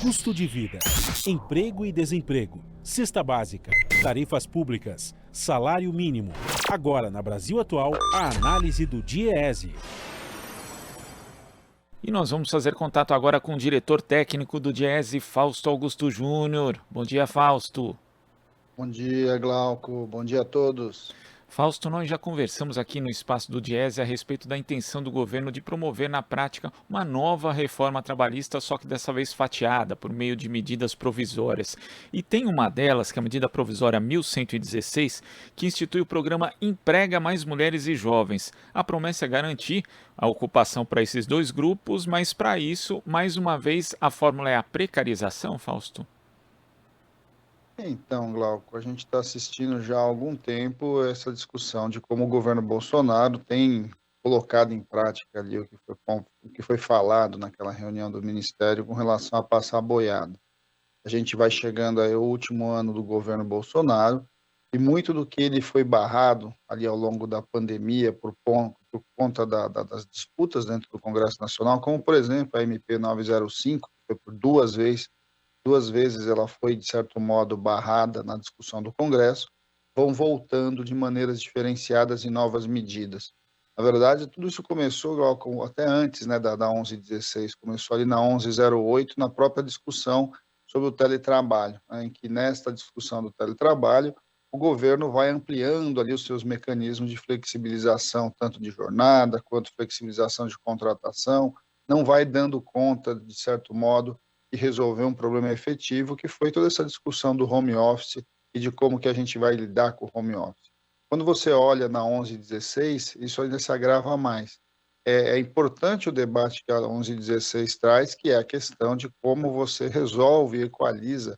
custo de vida, emprego e desemprego, cesta básica, tarifas públicas, salário mínimo. Agora, na Brasil Atual, a análise do DIEESE. E nós vamos fazer contato agora com o diretor técnico do DIEESE, Fausto Augusto Júnior. Bom dia, Fausto. Bom dia, Glauco. Bom dia a todos. Fausto, nós já conversamos aqui no espaço do DIEESE a respeito da intenção do governo de promover na prática uma nova reforma trabalhista, só que dessa vez fatiada por meio de medidas provisórias. E tem uma delas, que é a medida provisória 1116, que institui o programa Emprega Mais Mulheres e Jovens. A promessa é garantir a ocupação para esses dois grupos, mas para isso, mais uma vez, a fórmula é a precarização, Fausto? Então, Glauco, a gente está assistindo já há algum tempo essa discussão de como o governo Bolsonaro tem colocado em prática ali o que foi falado naquela reunião do Ministério com relação a passar a boiada. A gente vai chegando aí ao último ano do governo Bolsonaro e muito do que ele foi barrado ali ao longo da pandemia por conta das disputas dentro do Congresso Nacional, como, por exemplo, a MP 905, que foi por duas vezes ela foi, de certo modo, barrada na discussão do Congresso, vão voltando de maneiras diferenciadas em novas medidas. Na verdade, tudo isso começou até antes, né, da 1116, começou ali na 1108, na própria discussão sobre o teletrabalho, né, em que nesta discussão do teletrabalho, o governo vai ampliando ali os seus mecanismos de flexibilização, tanto de jornada quanto flexibilização de contratação, não vai dando conta, de certo modo, e resolver um problema efetivo, que foi toda essa discussão do home office e de como que a gente vai lidar com o home office. Quando você olha na 1116, isso ainda se agrava mais. É importante o debate que a 1116 traz, que é a questão de como você resolve e equaliza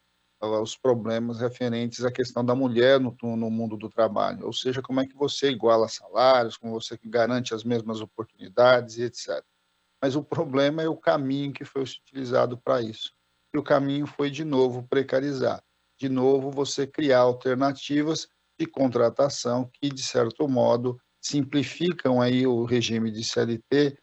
os problemas referentes à questão da mulher no mundo do trabalho, ou seja, como é que você iguala salários, como você garante as mesmas oportunidades e etc. Mas o problema é o caminho que foi utilizado para isso. E o caminho foi, de novo, precarizar. De novo, você criar alternativas de contratação que, de certo modo, simplificam aí o regime de CLT,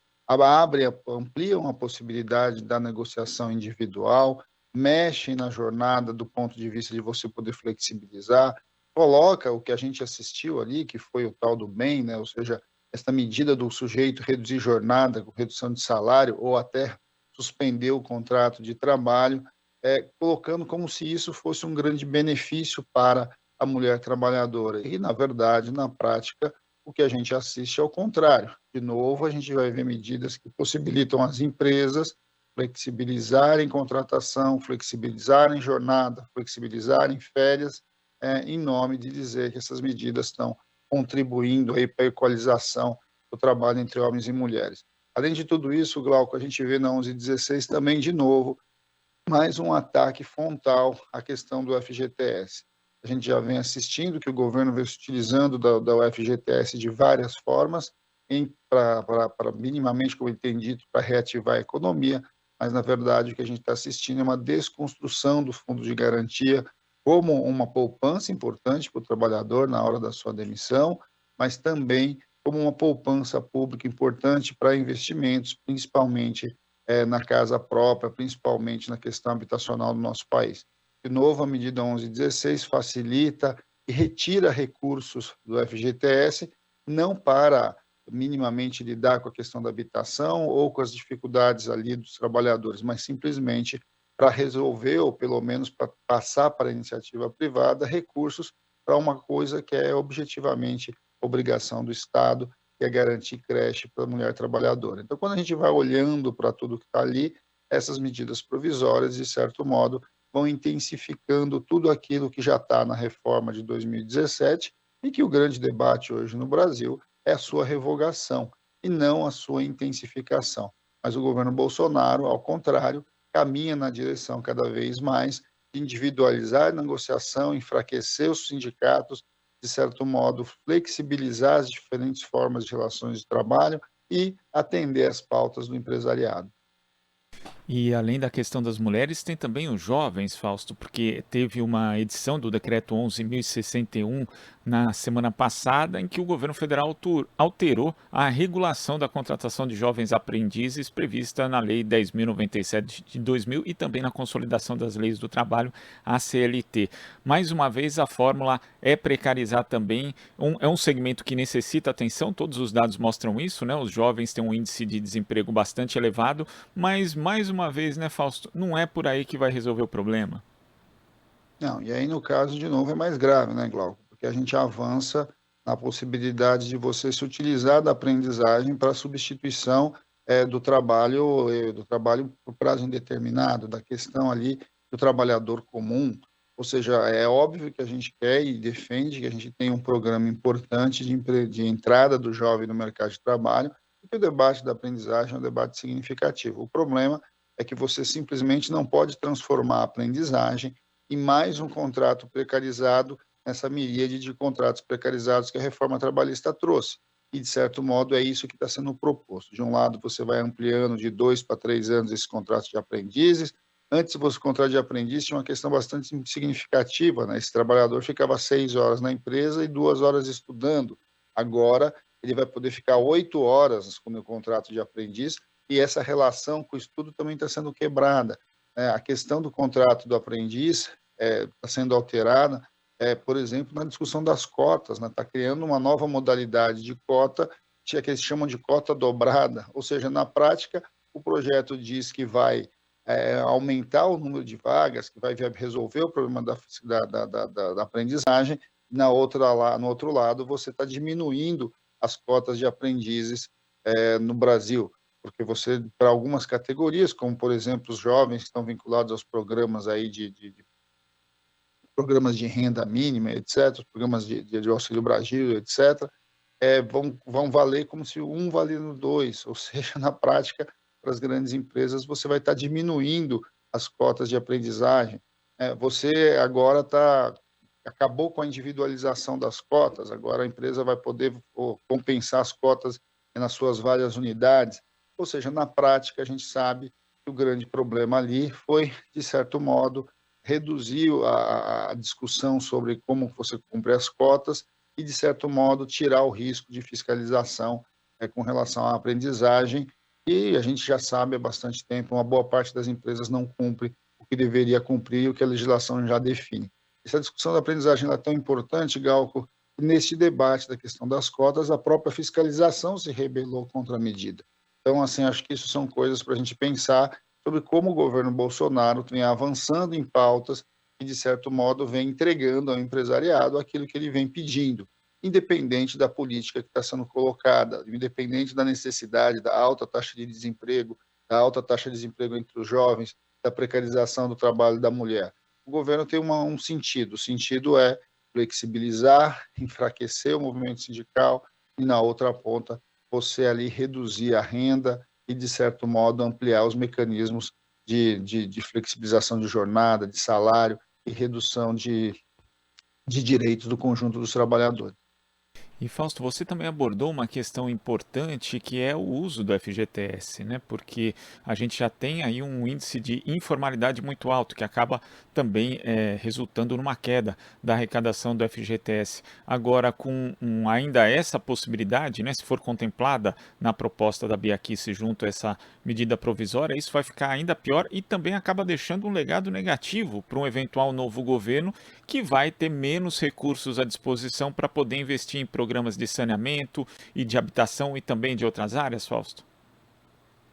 ampliam a possibilidade da negociação individual, mexem na jornada do ponto de vista de você poder flexibilizar, coloca o que a gente assistiu ali, que foi o tal do bem, né? Ou seja, essa medida do sujeito reduzir jornada, com redução de salário, ou até suspender o contrato de trabalho, colocando como se isso fosse um grande benefício para a mulher trabalhadora. E, na verdade, na prática, o que a gente assiste é o contrário. De novo, a gente vai ver medidas que possibilitam as empresas flexibilizarem contratação, flexibilizarem jornada, flexibilizarem férias, em nome de dizer que essas medidas estão contribuindo aí para a equalização do trabalho entre homens e mulheres. Além de tudo isso, Glauco, a gente vê na 1116 também, de novo, mais um ataque frontal à questão do FGTS. A gente já vem assistindo que o governo vem se utilizando da FGTS de várias formas, para minimamente, como eu entendi, para reativar a economia, mas, na verdade, o que a gente está assistindo é uma desconstrução do fundo de garantia como uma poupança importante para o trabalhador na hora da sua demissão, mas também como uma poupança pública importante para investimentos, principalmente na casa própria, principalmente na questão habitacional do nosso país. De novo, a medida 1116 facilita e retira recursos do FGTS, não para minimamente lidar com a questão da habitação ou com as dificuldades ali dos trabalhadores, mas simplesmente para resolver, ou pelo menos para passar para a iniciativa privada, recursos para uma coisa que é objetivamente obrigação do Estado, que é garantir creche para a mulher trabalhadora. Então, quando a gente vai olhando para tudo que está ali, essas medidas provisórias, de certo modo, vão intensificando tudo aquilo que já está na reforma de 2017 e que o grande debate hoje no Brasil é a sua revogação e não a sua intensificação. Mas o governo Bolsonaro, ao contrário, caminha na direção cada vez mais de individualizar a negociação, enfraquecer os sindicatos, de certo modo, flexibilizar as diferentes formas de relações de trabalho e atender às pautas do empresariado. E além da questão das mulheres, tem também os jovens, Fausto, porque teve uma edição do Decreto 11.061 na semana passada, em que o governo federal alterou a regulação da contratação de jovens aprendizes prevista na Lei 10.097 de 2000 e também na consolidação das leis do trabalho, a CLT. Mais uma vez, a fórmula é precarizar também. É um segmento que necessita atenção, todos os dados mostram isso, né? Os jovens têm um índice de desemprego bastante elevado, mas mais uma vez, né, Fausto, não é por aí que vai resolver o problema. Não, e aí no caso, de novo, é mais grave, né, Glauco? Porque a gente avança na possibilidade de você se utilizar da aprendizagem para substituição do trabalho por prazo indeterminado, da questão ali do trabalhador comum. Ou seja, é óbvio que a gente quer e defende que a gente tenha um programa importante de entrada do jovem no mercado de trabalho e que o debate da aprendizagem é um debate significativo. O problema é que você simplesmente não pode transformar a aprendizagem e mais um contrato precarizado nessa miríade de contratos precarizados que a reforma trabalhista trouxe. E, de certo modo, é isso que está sendo proposto. De um lado, você vai ampliando de 2 para 3 anos esses contratos de aprendizes. Antes, o contrato de aprendiz tinha uma questão bastante significativa, né? Esse trabalhador ficava 6 horas na empresa e 2 horas estudando. Agora, ele vai poder ficar 8 horas com o contrato de aprendiz e essa relação com o estudo também está sendo quebrada. A questão do contrato do aprendiz está sendo alterada, por exemplo, na discussão das cotas, né? Está criando uma nova modalidade de cota, que eles chamam de cota dobrada, ou seja, na prática, o projeto diz que vai aumentar o número de vagas, que vai resolver o problema da aprendizagem, no outro lado, você está diminuindo as cotas de aprendizes no Brasil, porque você, para algumas categorias, como, por exemplo, os jovens que estão vinculados aos programas aí de programas de renda mínima, etc., os programas de Auxílio Brasil, etc., vão valer como se um valendo dois, ou seja, na prática, para as grandes empresas, você vai estar diminuindo as cotas de aprendizagem. Você agora acabou com a individualização das cotas, agora a empresa vai poder compensar as cotas nas suas várias unidades, ou seja, na prática, a gente sabe que o grande problema ali foi, de certo modo, reduzir a discussão sobre como você cumpre as cotas e, de certo modo, tirar o risco de fiscalização com relação à aprendizagem. E a gente já sabe há bastante tempo, uma boa parte das empresas não cumpre o que deveria cumprir e o que a legislação já define. Essa discussão da aprendizagem é tão importante, Galco, que neste debate da questão das cotas, a própria fiscalização se rebelou contra a medida. Então, assim, acho que isso são coisas para a gente pensar sobre como o governo Bolsonaro vem avançando em pautas e, de certo modo, vem entregando ao empresariado aquilo que ele vem pedindo, independente da política que está sendo colocada, independente da necessidade da alta taxa de desemprego, da alta taxa de desemprego entre os jovens, da precarização do trabalho da mulher. O governo tem um sentido, o sentido é flexibilizar, enfraquecer o movimento sindical e, na outra ponta, você ali reduzir a renda e, de certo modo, ampliar os mecanismos de flexibilização de jornada, de salário e redução de direitos do conjunto dos trabalhadores. E Fausto, você também abordou uma questão importante que é o uso do FGTS, né? Porque a gente já tem aí um índice de informalidade muito alto, que acaba também resultando numa queda da arrecadação do FGTS. Agora, com ainda essa possibilidade, né? Se for contemplada na proposta da Bia Kicis junto a essa medida provisória, isso vai ficar ainda pior e também acaba deixando um legado negativo para um eventual novo governo que vai ter menos recursos à disposição para poder investir em programas de saneamento e de habitação e também de outras áreas, Fausto?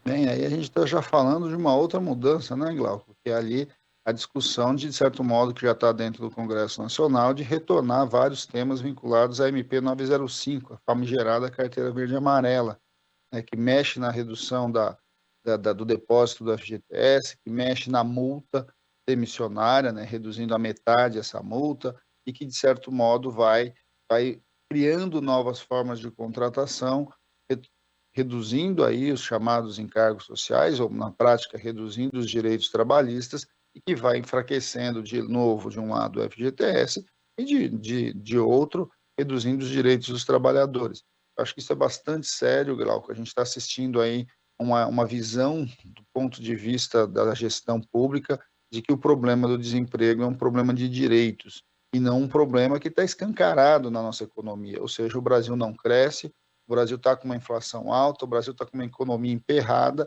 Bem, aí a gente está já falando de uma outra mudança, né, Glauco? Que é ali a discussão, de certo modo, que já está dentro do Congresso Nacional, de retornar vários temas vinculados à MP 905, a famigerada Carteira Verde e Amarela, né, que mexe na redução do depósito do FGTS, que mexe na multa demissionária, né, reduzindo a metade essa multa, e que, de certo modo, vai criando novas formas de contratação, reduzindo aí os chamados encargos sociais, ou, na prática, reduzindo os direitos trabalhistas, e que vai enfraquecendo, de novo, de um lado, o FGTS, e de outro, reduzindo os direitos dos trabalhadores. Acho que isso é bastante sério, Glauco. A gente está assistindo aí uma visão do ponto de vista da gestão pública de que o problema do desemprego é um problema de direitos e não um problema que está escancarado na nossa economia. Ou seja, o Brasil não cresce, o Brasil está com uma inflação alta, o Brasil está com uma economia emperrada,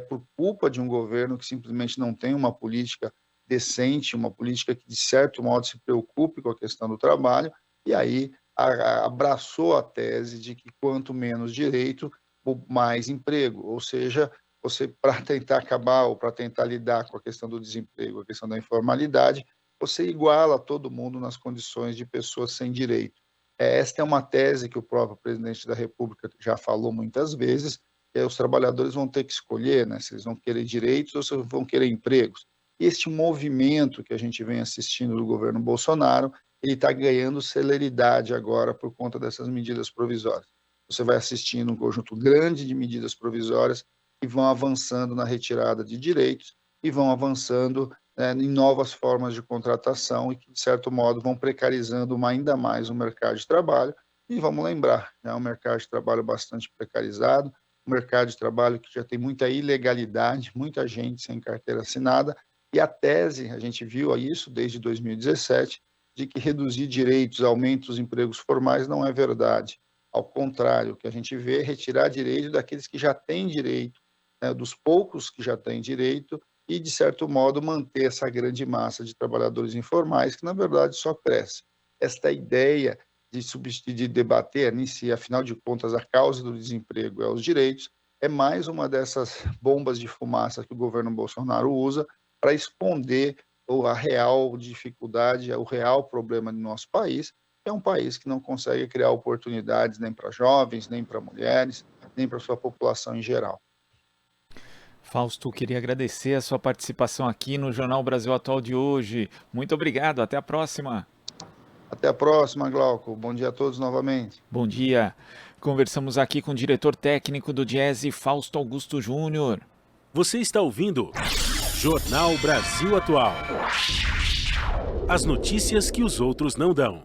por culpa de um governo que simplesmente não tem uma política decente, uma política que, de certo modo, se preocupe com a questão do trabalho, e aí abraçou a tese de que quanto menos direito, mais emprego. Ou seja, você, para tentar acabar ou para tentar lidar com a questão do desemprego, a questão da informalidade, você iguala todo mundo nas condições de pessoas sem direito. Esta é uma tese que o próprio presidente da República já falou muitas vezes, que os trabalhadores vão ter que escolher, né, se eles vão querer direitos ou se vão querer empregos. E este movimento que a gente vem assistindo do governo Bolsonaro, ele está ganhando celeridade agora por conta dessas medidas provisórias. Você vai assistindo um conjunto grande de medidas provisórias que vão avançando na retirada de direitos e vão avançando em novas formas de contratação e que, de certo modo, vão precarizando ainda mais o mercado de trabalho. E vamos lembrar, é um mercado de trabalho bastante precarizado, um mercado de trabalho que já tem muita ilegalidade, muita gente sem carteira assinada, e a tese, a gente viu isso desde 2017, de que reduzir direitos, aumenta os empregos formais, não é verdade. Ao contrário, o que a gente vê é retirar direito daqueles que já têm direito, né, dos poucos que já têm direito, e, de certo modo, manter essa grande massa de trabalhadores informais, que, na verdade, só cresce. Esta ideia de debater, se, afinal de contas, a causa do desemprego é os direitos, é mais uma dessas bombas de fumaça que o governo Bolsonaro usa para esconder a real dificuldade, o real problema do nosso país, que é um país que não consegue criar oportunidades nem para jovens, nem para mulheres, nem para sua população em geral. Fausto, queria agradecer a sua participação aqui no Jornal Brasil Atual de hoje. Muito obrigado, até a próxima. Até a próxima, Glauco. Bom dia a todos novamente. Bom dia. Conversamos aqui com o diretor técnico do Diese, Fausto Augusto Júnior. Você está ouvindo Jornal Brasil Atual. As notícias que os outros não dão.